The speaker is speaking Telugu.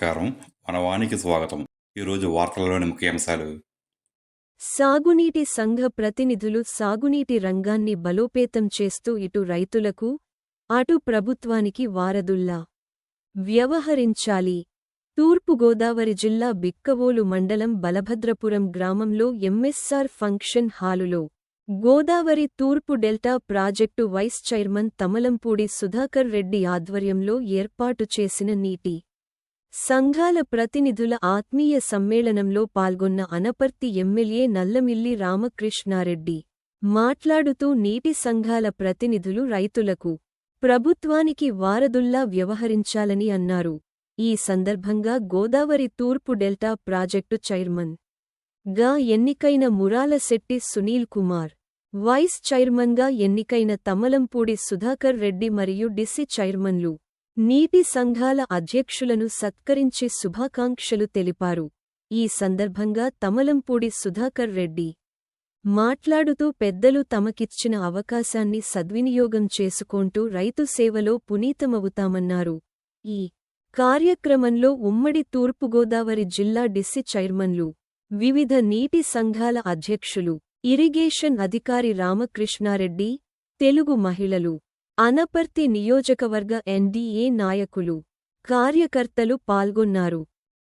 నమస్కారం. మన వానికి స్వాగతం. ఈరోజు వార్తలలోని ముఖ్యాంశాలు. సాగునీటి సంఘ ప్రతినిధులు సాగునీటి రంగాన్ని బలోపేతం చేస్తూ ఇటు రైతులకు, అటు ప్రభుత్వానికి వారధుల్లా వ్యవహరించాలి. తూర్పుగోదావరి జిల్లా బిక్కవోలు మండలం బలభద్రపురం గ్రామంలో ఎంఎస్ఆర్ ఫంక్షన్ హాలులో గోదావరి తూర్పు delta project vice chairman Tamalampudi Sudhakar Reddy ఆధ్వర్యంలో ఏర్పాటు చేసిన నీటి సంఘాల ప్రతినిధుల ఆత్మీయ సమ్మేళనంలో పాల్గొన్న అనపర్తి ఎమ్మెల్యే నల్లమిల్లి రామకృష్ణారెడ్డి మాట్లాడుతూ నీటి సంఘాల ప్రతినిధులు రైతులకు, ప్రభుత్వానికి వారధుల్లా వ్యవహరించాలని అన్నారు. ఈ సందర్భంగా గోదావరి తూర్పు డెల్టా ప్రాజెక్టు చైర్మన్ గా ఎన్నికైన మురాలశెట్టి సునీల్ కుమార్, వైస్ చైర్మన్గా ఎన్నికైన తమలంపూడి సుధాకర్ రెడ్డి మరియు డిసి చైర్మన్లు, నీటి సంఘాల అధ్యక్షులను సత్కరించి శుభాకాంక్షలు తెలిపారు. ఈ సందర్భంగా తమలంపూడి సుధాకర్ రెడ్డి మాట్లాడుతూ పెద్దలు తమకిచ్చిన అవకాశాన్ని సద్వినియోగం చేసుకొంటూ రైతు సేవలో పునీతమవుతామన్నారు. ఈ కార్యక్రమంలో ఉమ్మడి తూర్పుగోదావరి జిల్లా డిసి చైర్మన్లు, వివిధ నీటి సంఘాల అధ్యక్షులు, ఇరిగేషన్ అధికారి రామకృష్ణారెడ్డి, తెలుగు మహిళలు, అనపర్తి నియోజకవర్గ ఎన్డీఏ నాయకులు, కార్యకర్తలు పాల్గొన్నారు.